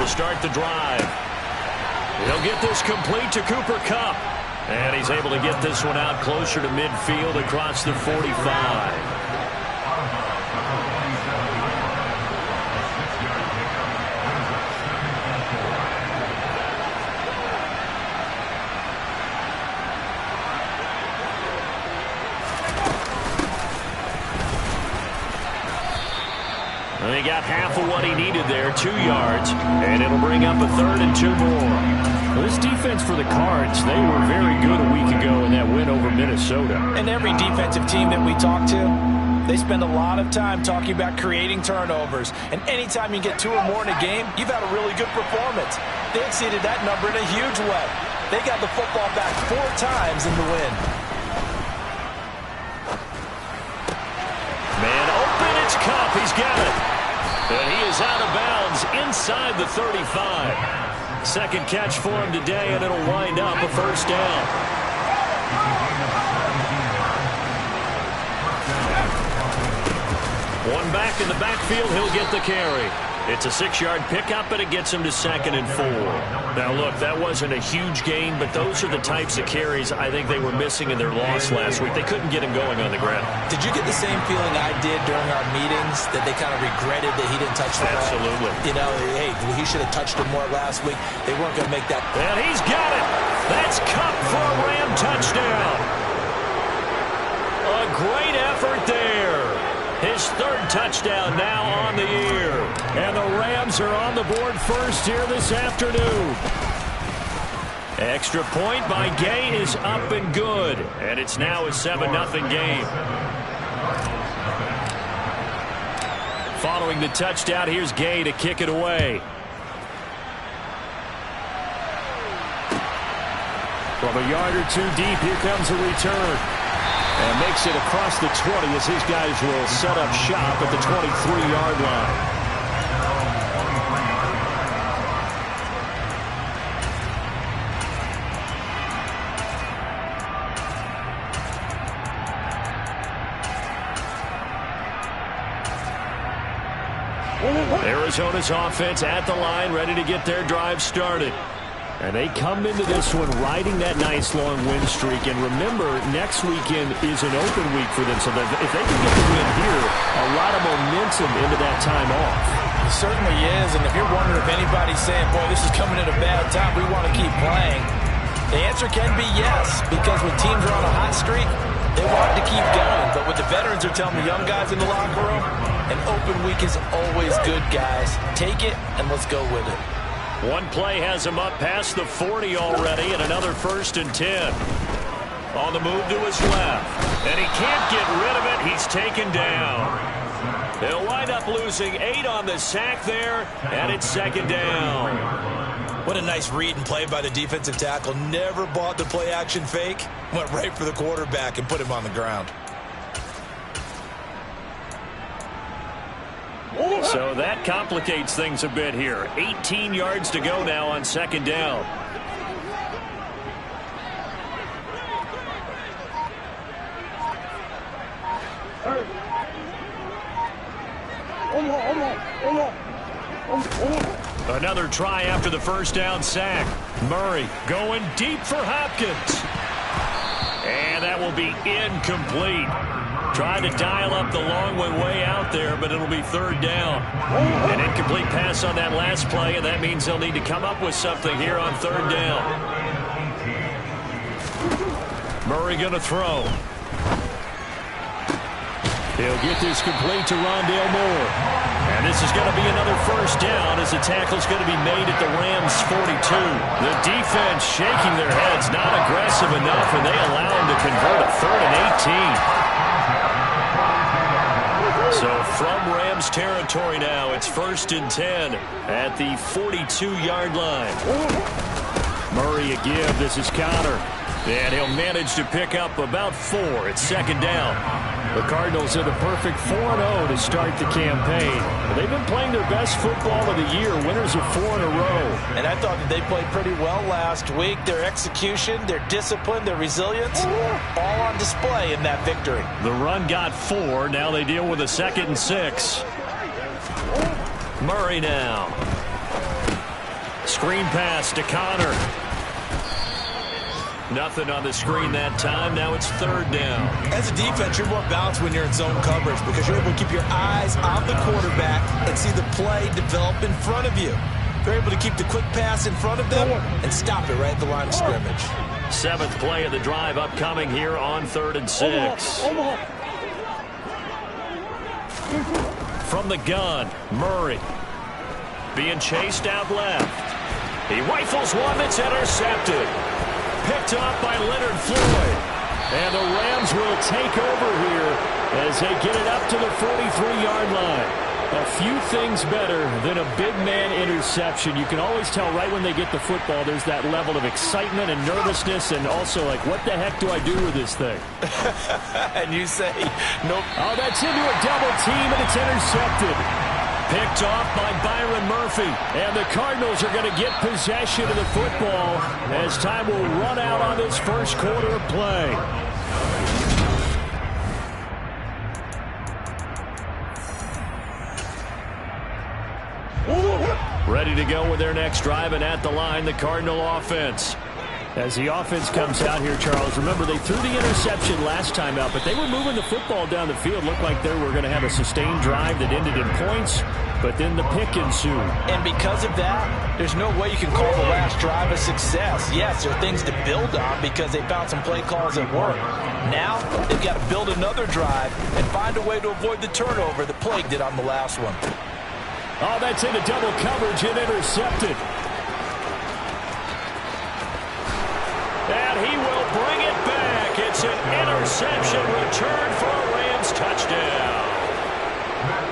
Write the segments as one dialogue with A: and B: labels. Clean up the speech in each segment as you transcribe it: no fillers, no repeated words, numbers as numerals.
A: start the drive. He'll get this complete to Cooper Kupp. And he's able to get this one out closer to midfield across the 45. He got half of what he needed there, 2 yards, and it'll bring up a 3rd and 2 more. Well, this defense for the Cards, they were very good a week ago in that win over Minnesota.
B: And every defensive team that we talk to, they spend a lot of time talking about creating turnovers. And anytime you get 2 or more in a game, you've had a really good performance. They exceeded that number in a huge way. They got the football back 4 times in the win.
A: Man open, it's Kupp. He's got it. And he is out of bounds inside the 35. Second catch for him today, and it'll wind up a 1st down. One back in the backfield, he'll get the carry. It's a 6-yard pickup, and it gets him to 2nd and 4. Now, look, that wasn't a huge gain, but those are the types of carries I think they were missing in their loss last week. They couldn't get him going on the ground.
B: Did you get the same feeling I did during our meetings, that they kind of regretted that he didn't touch the ball?
A: Absolutely.
B: You know, hey, he should have touched it more last week. They weren't going to make that.
A: And he's got it. That's Kupp for a Ram touchdown. A great effort there. His 3rd touchdown now on the year. And the Rams are on the board first here this afternoon. Extra point by Gay is up and good. And it's now a 7-0 game. Following the touchdown, here's Gay to kick it away. From a yard or 2 deep, here comes a return. And makes it across the 20 as his guys will set up shop at the 23-yard line. Arizona's offense at the line, ready to get their drive started. And they come into this one riding that nice long win streak. And remember, next weekend is an open week for them. So that if they can get the win here, a lot of momentum into that time off.
B: It certainly is. And if you're wondering if anybody's saying, boy, this is coming at a bad time, we want to keep playing, the answer can be yes. Because when teams are on a hot streak, they want to keep going. But what the veterans are telling the young guys in the locker room, an open week is always good, guys. Take it and let's go with it.
A: One play has him up past the 40 already, and another 1st and 10. On the move to his left. And he can't get rid of it. He's taken down. They'll wind up losing 8 on the sack there, and it's 2nd down.
B: What a nice read and play by the defensive tackle. Never bought the play-action fake. Went right for the quarterback and put him on the ground.
A: So that complicates things a bit here. 18 yards to go now on 2nd down. Another try after the 1st down sack. Murray going deep for Hopkins. And that will be incomplete. Trying to dial up the long one way out there, but it'll be 3rd down. An incomplete pass on that last play, and that means they'll need to come up with something here on 3rd down. Murray going to throw. He'll get this complete to Rondale Moore. And this is going to be another 1st down as the tackle's going to be made at the Rams' 42. The defense shaking their heads, not aggressive enough, and they allow him to convert a 3rd and 18. So from Rams territory now, it's 1st and 10 at the 42-yard line. Murray a give. This is Connor. And he'll manage to pick up about 4. It's 2nd down. The Cardinals are the perfect 4-0 to start the campaign. They've been playing their best football of the year, winners of 4 in a row.
B: And I thought that they played pretty well last week. Their execution, their discipline, their resilience, all on display in that victory.
A: The run got 4. Now they deal with a 2nd and 6. Murray now. Screen pass to Connor. Nothing on the screen that time. Now it's third down.
B: As a defense, you're more balanced when you're in zone coverage because you're able to keep your eyes on the quarterback and see the play develop in front of you. They're able to keep the quick pass in front of them and stop it right at the line of scrimmage.
A: 7th play of the drive upcoming here on 3rd and 6. From the gun, Murray. Being chased out left. He rifles one that's intercepted. Picked off by Leonard Floyd. And the Rams will take over here as they get it up to the 43-yard line. A few things better than a big man interception. You can always tell right when they get the football, there's that level of excitement and nervousness and also like, what the heck do I do with this thing?
B: And you say, nope.
A: Oh, that's into a double team and it's intercepted. Picked off by Byron Murphy. And the Cardinals are going to get possession of the football as time will run out on this first quarter of play. Ready to go with their next drive, and at the line, the Cardinal offense. As the offense comes out here, Charles, remember they threw the interception last time out, but they were moving the football down the field. Looked like they were going to have a sustained drive that ended in points, but then the pick ensued.
B: And because of that, there's no way you can call the last drive a success. Yes, there are things to build on because they found some play calls that work. Now, they've got to build another drive and find a way to avoid the turnover that plagued it on the last one.
A: Oh, that's into double coverage and intercepted. And he will bring it back. It's an interception return for a Rams touchdown.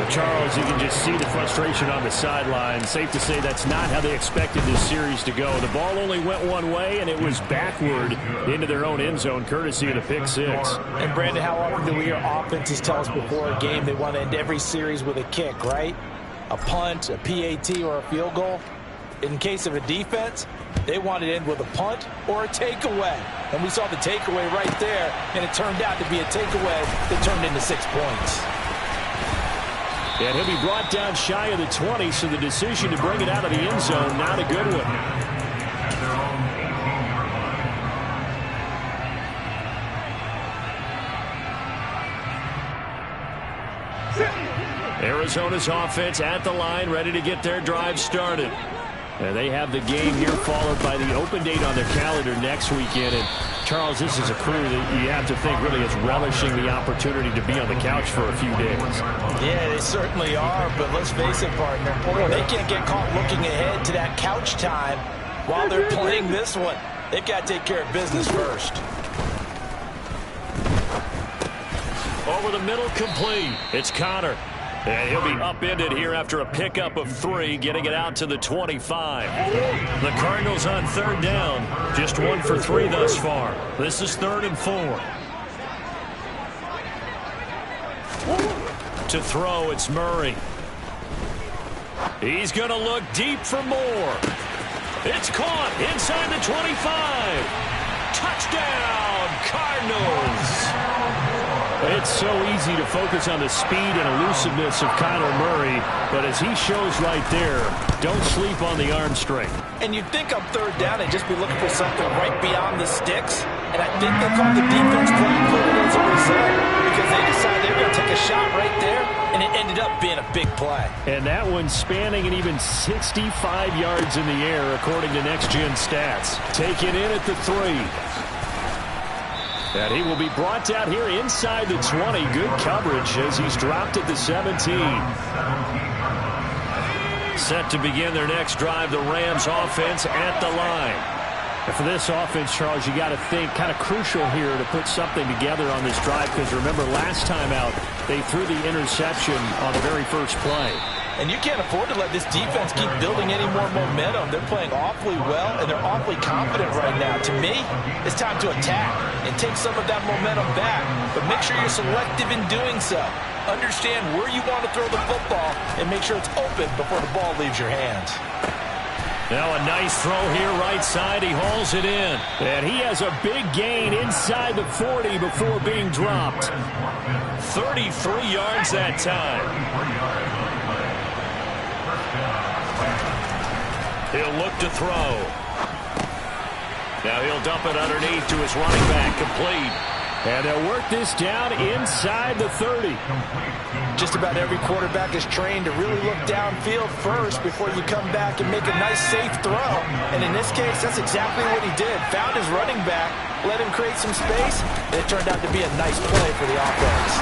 A: Charles, you can just see the frustration on the sideline. Safe to say that's not how they expected this series to go. The ball only went one way, and it was backward into their own end zone, courtesy of the pick six.
B: And, Brandon, how often do we hear offenses tell us before a game they want to end every series with a kick, right? A punt, a PAT, or a field goal. In case of a defense, they wanted to end with a punt or a takeaway. And we saw the takeaway right there, and it turned out to be a takeaway that turned into 6 points.
A: And he'll be brought down shy of the 20, so the decision to bring it out of the end zone, not a good one. Arizona's offense at the line, ready to get their drive started. And they have the game here followed by the open date on their calendar next weekend. And, Charles, this is a crew that you have to think really is relishing the opportunity to be on the couch for a few days.
B: Yeah, they certainly are, but let's face it, partner. They can't get caught looking ahead to that couch time while they're playing this one. They've got to take care of business first.
A: Over the middle, complete. It's Connor. And he'll be upended here after a pickup of 3, getting it out to the 25. The Cardinals on 3rd down. Just 1 for 3 thus far. This is 3rd and 4. To throw, it's Murray. He's going to look deep for more. It's caught inside the 25. Touchdown, Cardinals. It's so easy to focus on the speed and elusiveness of Kyler Murray, but as he shows right there, don't sleep on the arm strength.
B: And you'd think on 3rd down they'd just be looking for something right beyond the sticks, and I think they called the defense play and put it as a result because they decided they were going to take a shot right there, and it ended up being a big play.
A: And that one spanning an even 65 yards in the air, according to Next Gen Stats. Taken in at the 3. And he will be brought down here inside the 20. Good coverage as he's dropped at the 17. Set to begin their next drive, the Rams offense at the line. And for this offense, Charles, you got to think kind of crucial here to put something together on this drive because remember last time out, they threw the interception on the very first play.
B: And you can't afford to let this defense keep building any more momentum. They're playing awfully well, and they're awfully confident right now. To me, it's time to attack and take some of that momentum back. But make sure you're selective in doing so. Understand where you want to throw the football and make sure it's open before the ball leaves your hands.
A: Now a nice throw here right side. He hauls it in. And he has a big gain inside the 40 before being dropped. 33 yards that time. He'll look to throw. Now he'll dump it underneath to his running back, complete.
C: And they'll work this down inside the 30.
B: Just about every quarterback is trained to really look downfield first before you come back and make a nice, safe throw. And in this case, that's exactly what he did. Found his running back, let him create some space, and it turned out to be a nice play for the offense.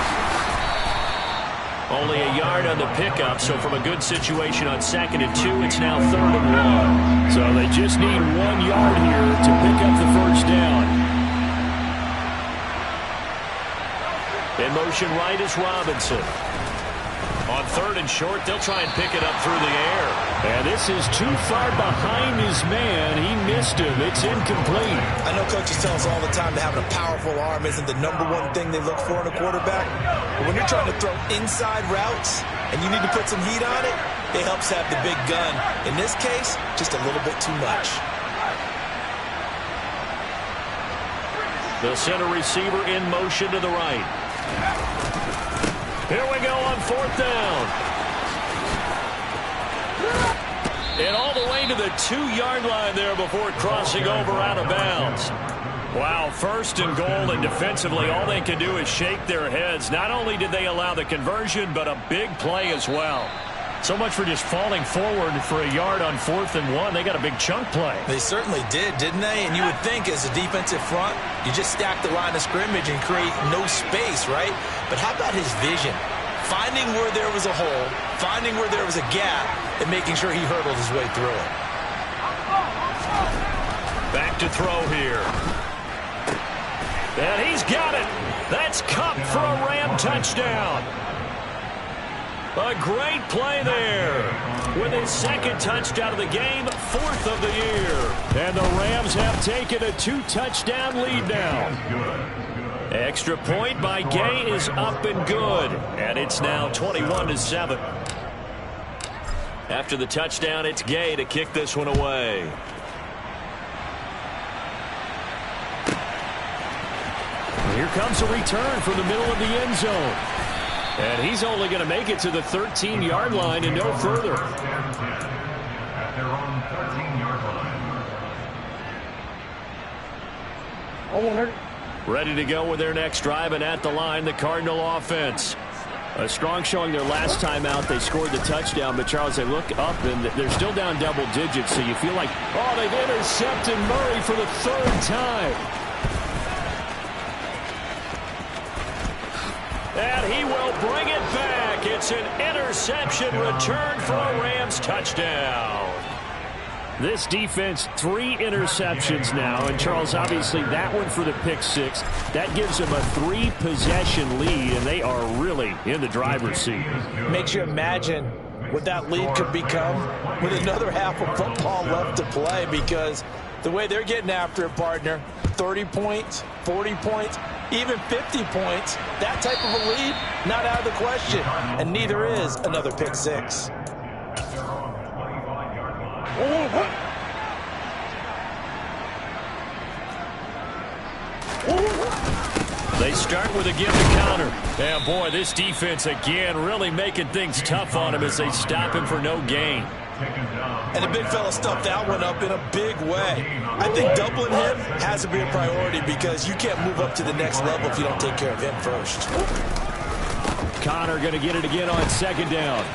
A: Only a yard on the pickup, so from a good situation on 2nd and 2, it's now 3rd and 1.
C: So they just need 1 yard here to pick up the first down.
A: In motion right is Robinson. On 3rd and short, they'll try and pick it up through the air.
C: And this is too far behind his man. He missed him. It's incomplete.
B: I know coaches tell us all the time that having a powerful arm isn't the #1 thing they look for in a quarterback. But when you're trying to throw inside routes and you need to put some heat on it, it helps have the big gun. In this case, just a little bit too much.
A: The center receiver in motion to the right. Here we go on 4th down. And all the way to the 2-yard line there before crossing over out of bounds. Wow, 1st and goal, and defensively all they can do is shake their heads. Not only did they allow the conversion, but a big play as well. So much for just falling forward for a yard on 4th and 1. They got a big chunk play.
B: They certainly did, didn't they? And you would think as a defensive front, you just stack the line of scrimmage and create no space, right? But how about his vision? Finding where there was a hole, finding where there was a gap, and making sure he hurdled his way through it.
A: Back to throw here. And he's got it. That's Kupp for a Ram touchdown. A great play there. With his 2nd touchdown of the game, 4th of the year.
C: And the Rams have taken a 2-touchdown lead now.
A: Extra point by Gay is up and good. And it's now 21-7. After the touchdown, it's Gay to kick this one away.
C: Here comes a return from the middle of the end zone. And he's only going to make it to the 13-yard line and no further.
A: Ready to go with their next drive, and at the line, the Cardinal offense.
C: A strong showing their last time out. They scored the touchdown, but Charles, they look up, and they're still down double digits, so you feel like, oh, they've intercepted Murray for the 3rd time.
A: And he will bring it back. It's an interception return for a Rams touchdown.
C: This defense, 3 interceptions now. And, Charles, obviously that one for the pick 6. That gives them a 3-possession lead, and they are really in the driver's seat.
B: Makes you imagine what that lead could become with another half of football left to play, because the way they're getting after it, partner, 30 points, 40 points, even 50 points, that type of a lead, not out of the question. And neither is another pick 6.
A: They start with a give to counter. And boy, this defense again really making things tough on him as they stop him for no gain.
B: And the big fella stuffed that one up in a big way. I think doubling him has to be a priority, because you can't move up to the next level if you don't take care of him first.
C: Connor going to get it again on 2nd down.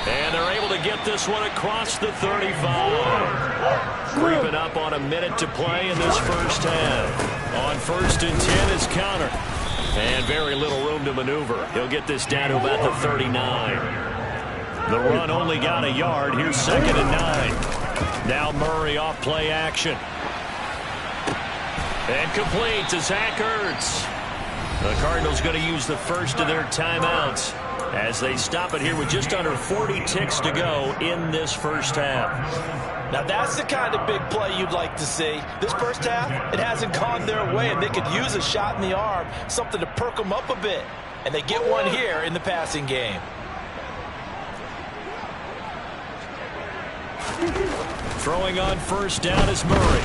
A: And they're able to get this one across the 35. Creeping up on a minute to play in this first half. On 1st and 10 is Connor. And very little room to maneuver. He'll get this down to about the 39. The run only got a yard. Here's 2nd and 9. Now Murray off play action. And complete to Zach Ertz. The Cardinals going to use the first of their timeouts as they stop it here with just under 40 ticks to go in this first half.
B: Now that's the kind of big play you'd like to see. This first half, it hasn't gone their way, and they could use a shot in the arm, something to perk them up a bit. And they get one here in the passing game.
A: Throwing on 1st down is Murray.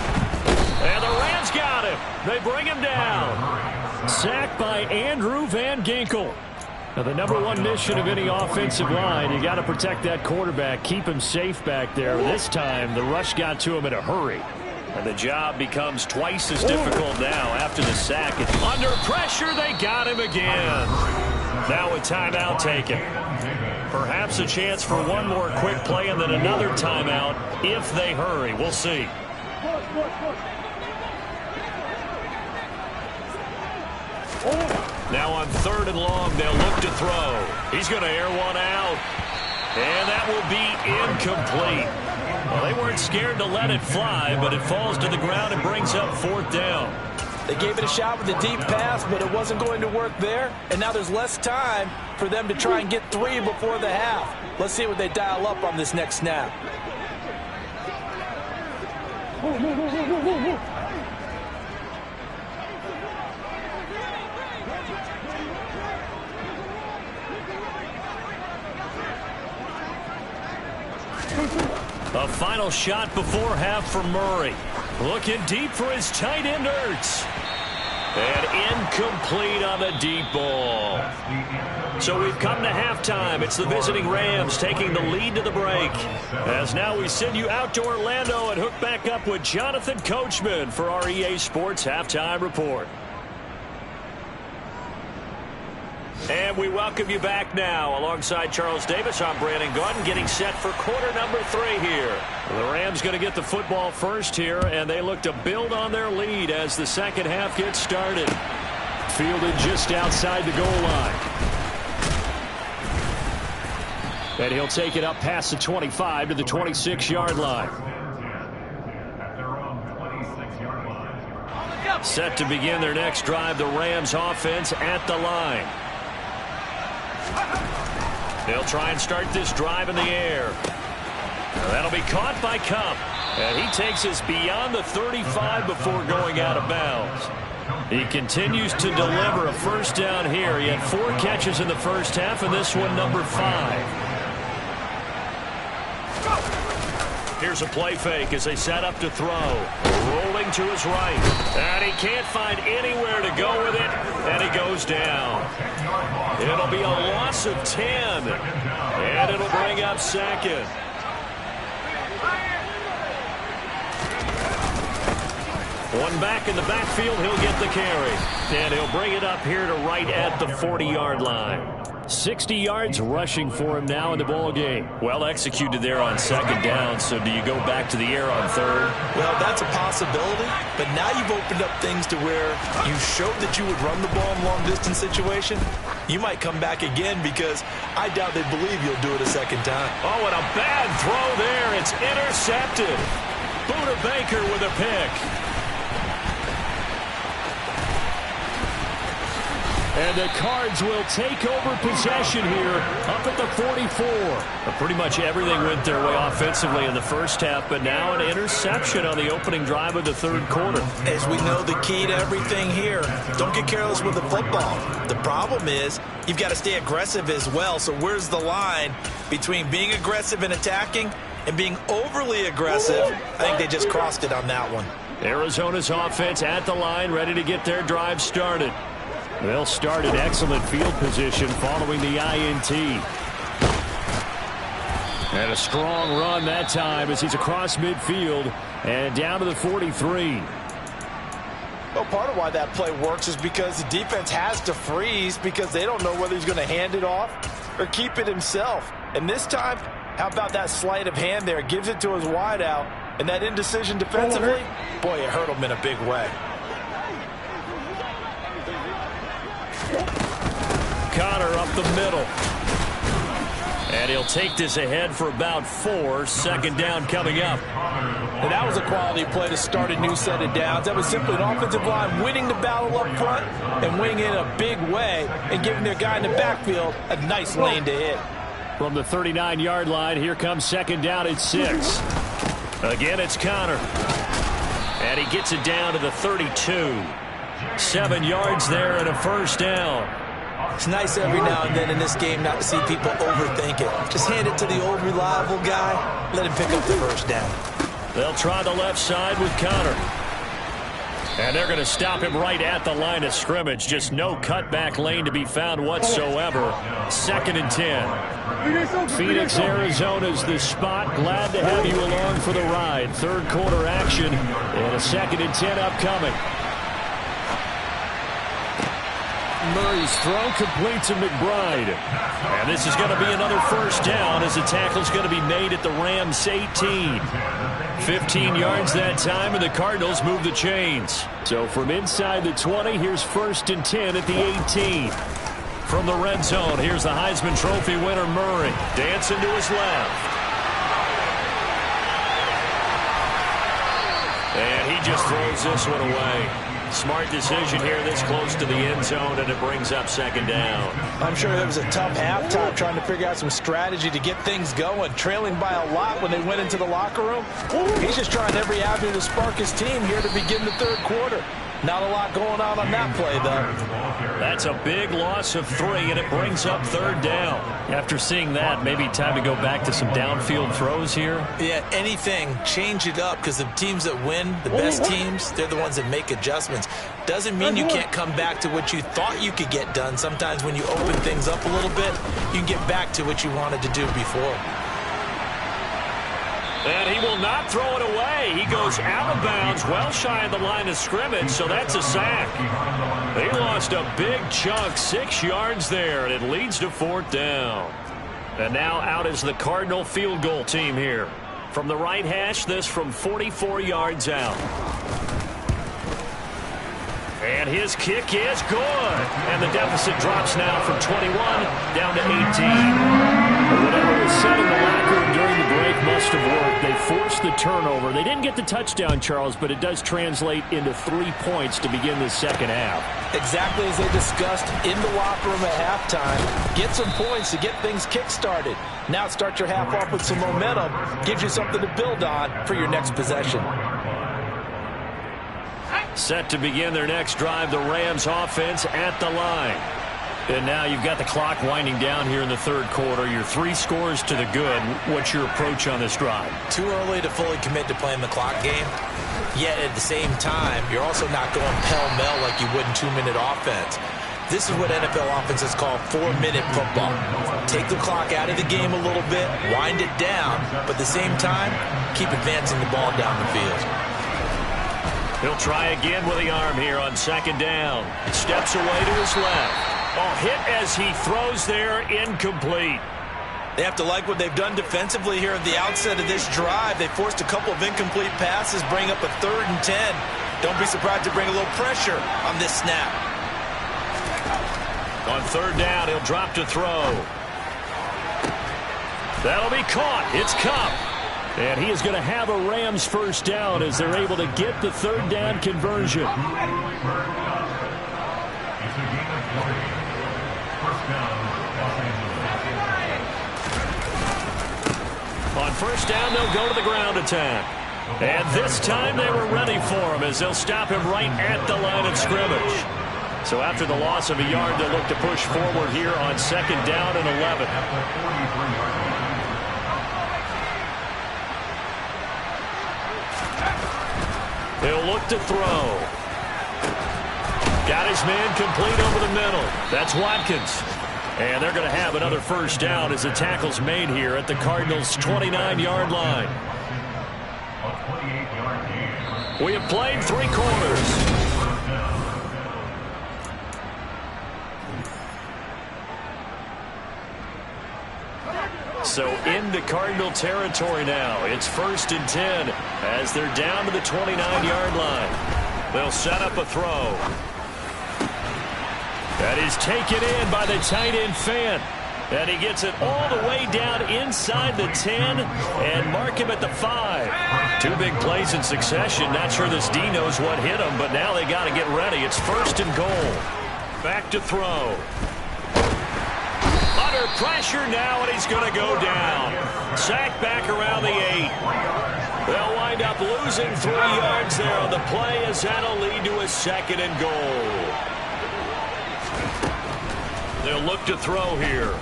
A: And the Rams got him. They bring him down.
C: Sacked by Andrew Van Ginkel. Now, the number one mission of any offensive line, you got to protect that quarterback, keep him safe back there. This time, the rush got to him in a hurry. And the job becomes twice as difficult now after the sack. Under pressure, they got him again. Now a timeout taken. Perhaps a chance for one more quick play and then another timeout if they hurry. We'll see. Now on 3rd and long, they'll look to throw. He's going to air one out. And that will be incomplete. Well, they weren't scared to let it fly, but it falls to the ground and brings up 4th down.
B: They gave it a shot with a deep pass, but it wasn't going to work there. And now there's less time for them to try and get 3 before the half. Let's see what they dial up on this next snap.
A: A final shot before half for Murray. Looking deep for his tight end, Ertz. And incomplete on the deep ball. So we've come to halftime. It's the visiting Rams taking the lead to the break. As now we send you out to Orlando and hook back up with Jonathan Coachman for our EA Sports Halftime Report. And we welcome you back now. Alongside Charles Davis, I'm Brandon Gaudin, getting set for quarter number 3 here. The Rams going to get the football first here, and they look to build on their lead as the second half gets started. Fielded just outside the goal line. And he'll take it up past the 25 to the 26-yard line. Set to begin their next drive, the Rams offense at the line. They'll try and start this drive in the air. That'll be caught by Kupp. And he takes us beyond the 35 before going out of bounds. He continues to deliver a first down here. He had 4 catches in the first half, and this one number 5. Here's a play fake as they set up to throw. Rolling to his right. And he can't find anywhere to go with it. And he goes down. It'll be a loss of 10. And it'll bring up 2nd. One back in the backfield. He'll get the carry. And he'll bring it up here to right at the 40-yard line. 60 yards rushing for him now in the ball game. Well executed there on 2nd down. So do you go back to the air on 3rd?
B: Well, that's a possibility. But now you've opened up things to where you showed that you would run the ball in long-distance situation. You might come back again because I doubt they believe you'll do it a 2nd time.
A: Oh, and a bad throw there. It's intercepted. Buda Baker with a pick. And the Cards will take over possession here up at the 44. Well, pretty much everything went their way offensively in the first half, but now an interception on the opening drive of the 3rd quarter.
B: As we know, the key to everything here, don't get careless with the football. The problem is you've got to stay aggressive as well. So where's the line between being aggressive and attacking and being overly aggressive? I think they just crossed it on that one.
A: Arizona's offense at the line, ready to get their drive started. They'll start in excellent field position following the INT. And a strong run that time as he's across midfield and down to the 43.
B: Well, part of why that play works is because the defense has to freeze because they don't know whether he's going to hand it off or keep it himself. And this time, how about that sleight of hand there? Gives it to his wideout. And that indecision defensively, boy, it hurt him in a big way.
A: Conner up the middle. And he'll take this ahead for about 4. 2nd down coming up.
B: And that was a quality play to start a new set of downs. That was simply an offensive line winning the battle up front and winning it in a big way and giving their guy in the backfield a nice lane to hit.
A: From the 39-yard line, here comes 2nd down at 6. Again, it's Conner. And he gets it down to the 32. 7 yards there and a first down.
B: It's nice every now and then in this game not to see people overthink it. Just hand it to the old reliable guy. Let him pick up the first down.
A: They'll try the left side with Conner. And they're going to stop him right at the line of scrimmage. Just no cutback lane to be found whatsoever. 2nd and 10.
C: Phoenix, Arizona's the spot. Glad to have you along for the ride. Third quarter action and a 2nd and 10 upcoming. Murray's throw complete to McBride.
A: And this is going to be another first down as the tackle's going to be made at the Rams 18. 15 yards that time, and the Cardinals move the chains.
C: So from inside the 20, here's 1st and 10 at the 18.
A: From the red zone, here's the Heisman Trophy winner Murray. Dancing to his left. And he just throws this one away. Smart decision here this close to the end zone, and it brings up 2nd down.
B: I'm sure it was a tough halftime trying to figure out some strategy to get things going. Trailing by a lot when they went into the locker room. He's just trying every avenue to spark his team here to begin the third quarter. Not a lot going on that play, though.
A: That's a big loss of 3, and it brings up 3rd down. After seeing that, maybe time to go back to some downfield throws here.
B: Yeah, anything. Change it up, because the teams that win, the best teams, they're the ones that make adjustments. Doesn't mean you can't come back to what you thought you could get done. Sometimes when you open things up a little bit, you can get back to what you wanted to do before.
A: And he will not throw it away. He goes out of bounds, well shy of the line of scrimmage, so that's a sack. They lost a big chunk, 6 yards there, and it leads to 4th down. And now out is the Cardinal field goal team here. From the right hash, this from 44 yards out. And his kick is good. And the deficit drops now from 21 down to 18.
C: Whatever was said in the locker room during the break must have worked. They forced the turnover. They didn't get the touchdown, Charles, but it does translate into 3 points to begin the second half.
B: Exactly as they discussed in the locker room at halftime. Get some points to get things kick-started. Now start your half off with some momentum. Gives you something to build on for your next possession.
A: Set to begin their next drive, the Rams offense at the line. And now you've got the clock winding down here in the third quarter. Your 3 scores to the good. What's your approach on this drive?
B: Too early to fully commit to playing the clock game. Yet at the same time, you're also not going pell-mell like you would in 2-minute offense. This is what NFL offenses call 4-minute football. Take the clock out of the game a little bit, wind it down, but at the same time, keep advancing the ball down the field.
A: He'll try again with the arm here on 2nd down. Steps away to his left. Oh, hit as he throws there, incomplete.
B: They have to like what they've done defensively here at the outset of this drive. They forced a couple of incomplete passes, bring up a 3rd and 10. Don't be surprised to bring a little pressure on this snap.
A: On 3rd down, he'll drop to throw. That'll be caught. It's Kupp.
C: And he is going to have a Rams first down as they're able to get the 3rd down conversion.
A: On 1st down, they'll go to the ground attack. And this time they were ready for him as they'll stop him right at the line of scrimmage. So after the loss of a yard, they'll look to push forward here on 2nd down and 11. He'll look to throw. Got his man complete over the middle. That's Watkins. And they're going to have another first down as the tackle's made here at the Cardinals' 29-yard line. We have played 3 quarters. So into Cardinal territory now. It's 1st and 10 as they're down to the 29-yard line. They'll set up a throw. That is taken in by the tight end Fant. And he gets it all the way down inside the 10 and mark him at the 5. 2 big plays in succession. Not sure this D knows what hit him, but now they got to get ready. It's 1st and goal. Back to throw. Under pressure now, and he's going to go down. Sacked back around the 8. They'll wind up losing 3 yards there on the play as that'll lead to a 2nd and goal. They'll look to throw here.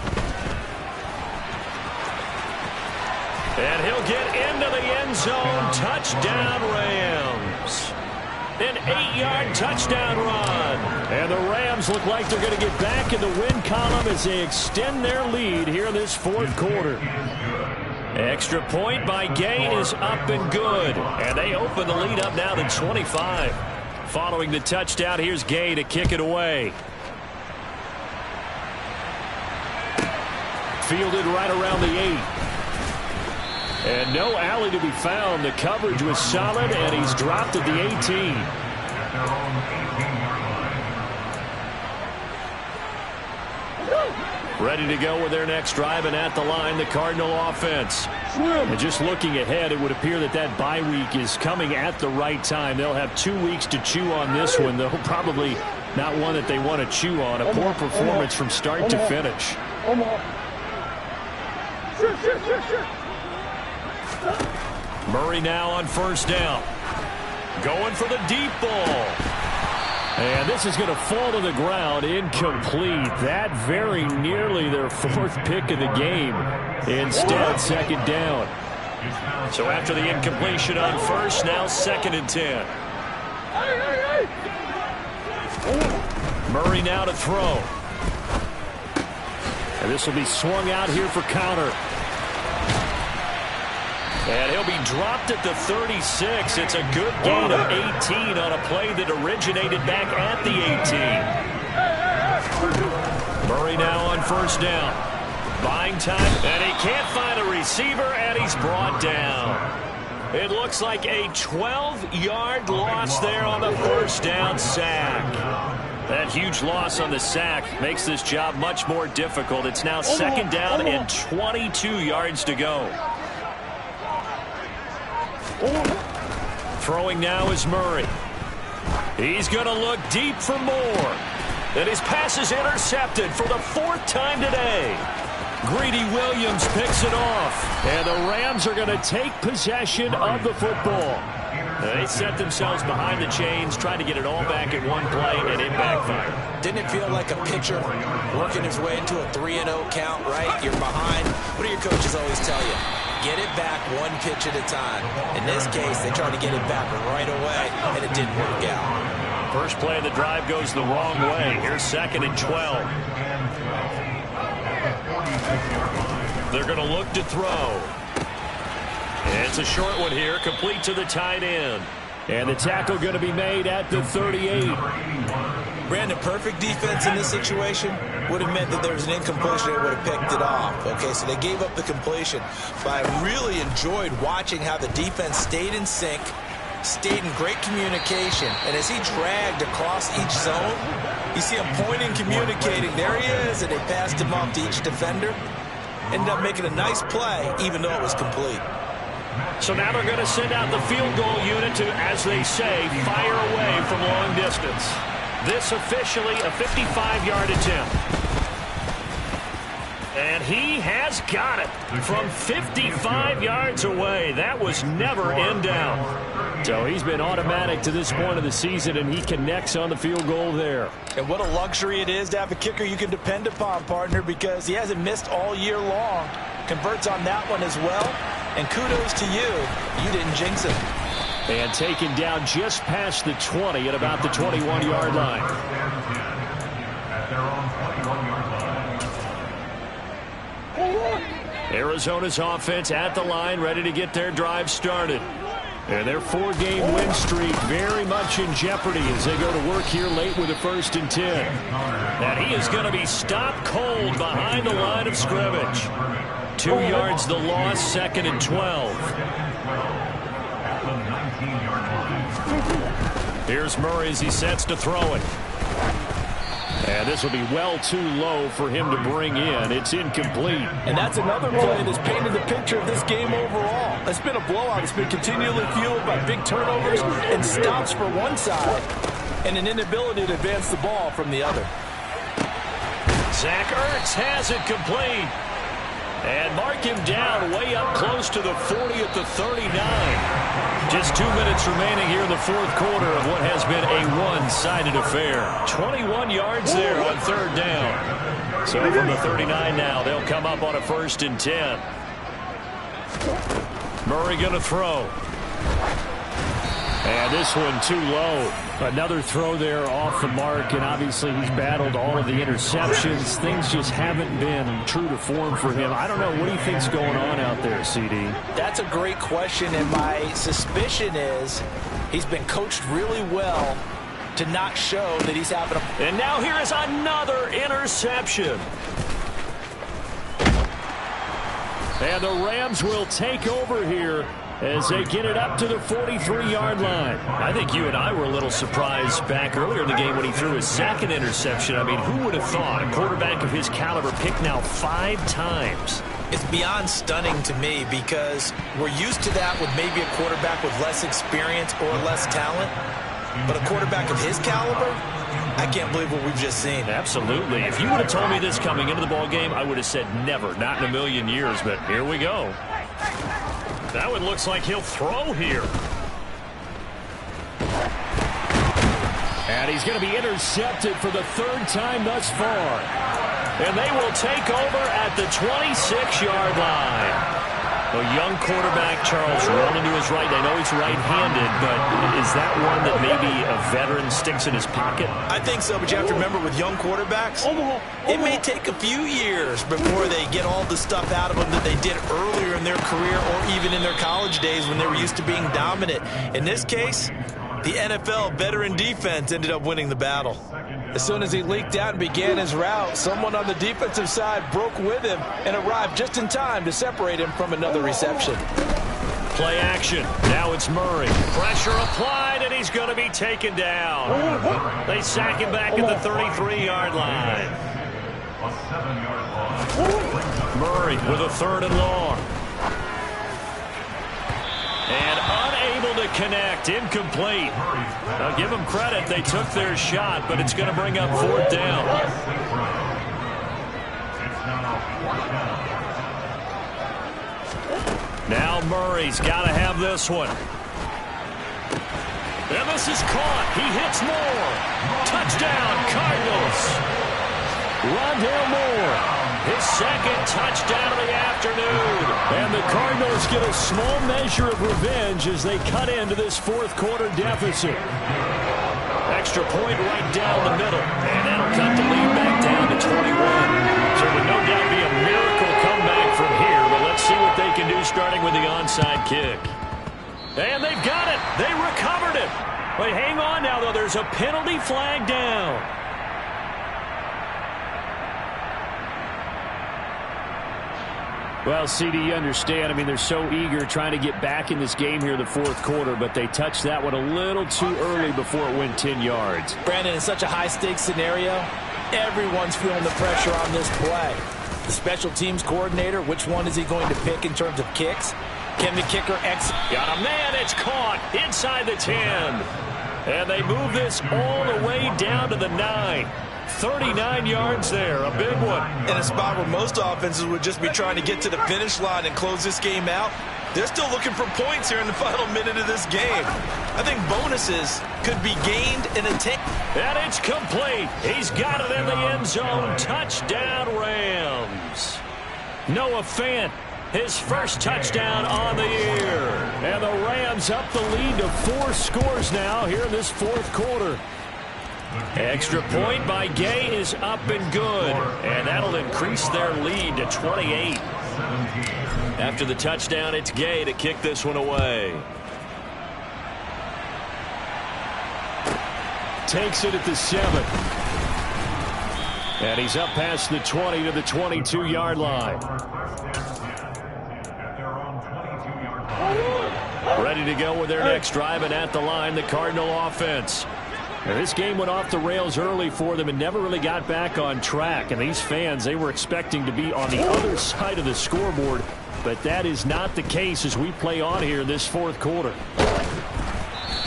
A: And he'll get into the end zone. Touchdown, Rams. An 8-yard touchdown run.
C: And the Rams look like they're going to get back in the win column as they extend their lead here in this fourth quarter.
A: Extra point by Gain is up and good. And they open the lead up now to 25. Following the touchdown, here's Gain to kick it away.
C: Fielded right around the 8. And no alley to be found. The coverage was solid, and he's dropped at the 18.
A: Ready to go with their next drive, and at the line, the Cardinal offense.
C: And just looking ahead, it would appear that that bye week is coming at the right time. They'll have 2 weeks to chew on this one, though probably not one that they want to chew on. A poor performance from start to finish.
A: Murray now on first down. Going for the deep ball.
C: And this is going to fall to the ground, incomplete. That very nearly their 4th pick of the game. Instead, second down.
A: So after the incompletion on first, now 2nd and 10. Murray now to throw.
C: And this will be swung out here for counter.
A: And he'll be dropped at the 36. It's a good gain of 18 on a play that originated back at the 18. Murray now on first down. Buying time, and he can't find a receiver, and he's brought down. It looks like a 12-yard loss there on the first down sack. That huge loss on the sack makes this job much more difficult. It's now 2nd down and 22 yards to go. Throwing now is Murray. He's going to look deep for more. And his pass is intercepted for the 4th time today. Greedy Williams picks it off.
C: And the Rams are going to take possession of the football.
A: They set themselves behind the chains, trying to get it all back in one play, and it backfired.
B: Didn't it feel like a pitcher working his way into a 3-0 count, right? You're behind. What do your coaches always tell you? Get it back one pitch at a time. In this case, they tried to get it back right away, and it didn't work out.
A: First play of the drive goes the wrong way. Here's 2nd and 12. They're going to look to throw. It's a short one here, complete to the tight end.
C: And the tackle going to be made at the 38.
B: Brandon, perfect defense in this situation would have meant that there was an incompletion. They would have picked it off. Okay, so they gave up the completion. But I really enjoyed watching how the defense stayed in sync, stayed in great communication. And as he dragged across each zone, you see him pointing, communicating. There he is, and they passed him off to each defender. Ended up making a nice play, even though it was complete.
A: So now they're going to send out the field goal unit to, as they say, fire away from long distance. This officially a 55-yard attempt. And he has got it from 55 yards away. That was never in doubt.
C: So he's been automatic to this point of the season, and he connects on the field goal there.
B: And what a luxury it is to have a kicker you can depend upon, partner, because he hasn't missed all year long. Converts on that one as well. And kudos to you. You didn't jinx him.
C: And taken down just past the 20 at about the 21-yard line.
A: Arizona's offense at the line, ready to get their drive started.
C: And their 4-game win streak very much in jeopardy as they go to work here late with a 1st and 10.
A: And he is going to be stopped cold behind the line of scrimmage. 2 yards the loss, 2nd and 12. Here's Murray as he sets to throw it.
C: And this will be well too low for him to bring in. It's incomplete.
D: And that's another play that's painted the picture of this game overall. It's been a blowout. It's been continually fueled by big turnovers and stops for one side and an inability to advance the ball from the other.
A: Zach Ertz has it complete. And mark him down way up close to the 40 at the 39. Just 2 minutes remaining here in the fourth quarter of what has been a one-sided affair. 21 yards there on 3rd down. So from the 39 now, they'll come up on a 1st and 10. Murray going to throw.
C: And this one too low. Another throw there off the mark, and obviously he's battled all of the interceptions. Things just haven't been true to form for him. I don't know. What do you think's going on out there, CD?
B: That's a great question, and my suspicion is he's been coached really well to not show that he's having a...
A: And now here is another interception.
C: And the Rams will take over here as they get it up to the 43-yard line.
A: I think you and I were a little surprised back earlier in the game when he threw his second interception. I mean, who would have thought a quarterback of his caliber picked now 5 times?
B: It's beyond stunning to me because we're used to that with maybe a quarterback with less experience or less talent. But a quarterback of his caliber, I can't believe what we've just seen.
A: Absolutely. If you would have told me this coming into the ball game, I would have said never, not in a million years. But here we go. That one looks like he'll throw here.
C: And he's going to be intercepted for the 3rd time thus far.
A: And they will take over at the 26-yard line. A young quarterback, Charles, rolling to his right. I know he's right-handed, but is that one that maybe a veteran sticks in his pocket?
B: I think so, but you have to remember with young quarterbacks, it may take a few years before they get all the stuff out of them that they did earlier in their career or even in their college days when they were used to being dominant. In this case, the NFL veteran defense ended up winning the battle. As soon as he leaked out and began his route, someone on the defensive side broke with him and arrived just in time to separate him from another reception.
A: Play action. Now it's Murray. Pressure applied, and he's going to be taken down. They sack him back at the 33-yard line. Murray with a 3rd and long. And unable to connect. Incomplete. I'll give them credit. They took their shot, but it's going to bring up 4th down. Now Murray's got to have this one. And this is caught. He hits Moore. Touchdown, Cardinals.
C: Rondale Moore.
A: His 2nd touchdown of the afternoon.
C: And the Cardinals get a small measure of revenge as they cut into this 4th quarter deficit.
A: Extra point right down the middle. And that'll cut the lead back down to 21. So it would no doubt be a miracle comeback from here. But let's see what they can do starting with the onside kick. And they've got it. They recovered it. But hang on now, though. There's a penalty flag down.
C: Well, CD, you understand. I mean, they're so eager trying to get back in this game here in the 4th quarter, but they touched that one a little too early before it went 10 yards.
B: Brandon, in such a high-stakes scenario, everyone's feeling the pressure on this play. The special teams coordinator, which one is he going to pick in terms of kicks? Can the kicker
A: Got a man. It's caught inside the 10. And they move this all the way down to the 9. 39 yards there, a big one.
B: In a spot where most offenses would just be trying to get to the finish line and close this game out, they're still looking for points here in the final minute of this game. I think bonuses could be gained in a take.
A: And it's complete. He's got it in the end zone. Touchdown, Rams. Noah Fant, his first touchdown on the year.
C: And the Rams up the lead to 4 scores now here in this 4th quarter.
A: Extra point by Gay is up and good. And that'll increase their lead to 28. After the touchdown, it's Gay to kick this one away.
C: Takes it at the 7. And he's up past the 20 to the 22-yard line. Ready to go with their next drive, and at the line, the Cardinal offense. Now, this game went off the rails early for them and never really got back on track. And these fans, they were expecting to be on the other side of the scoreboard. But that is not the case as we play on here in this 4th quarter.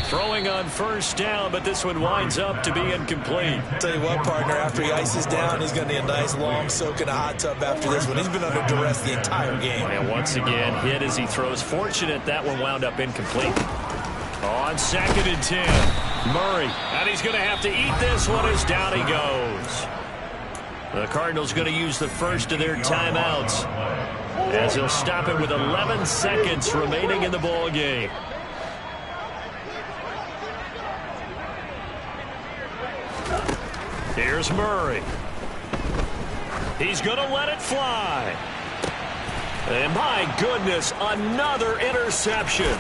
A: Throwing on 1st down, but this one winds up to be incomplete.
B: Tell you what, partner, after he ices down, he's going to need a nice long soak in a hot tub after this one. He's been under duress the entire game.
A: And once again, hit as he throws. Fortunate that one wound up incomplete. On 2nd and 10, Murray. And he's going to have to eat this one as down he goes. The Cardinals going to use the first of their timeouts as he'll stop it with 11 seconds remaining in the ball game. Here's Murray. He's going to let it fly. And my goodness, another interception.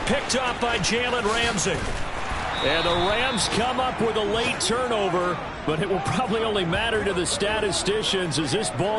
A: Picked up by Jalen Ramsey. And the Rams come up with a late turnover, but it will probably only matter to the statisticians as this ball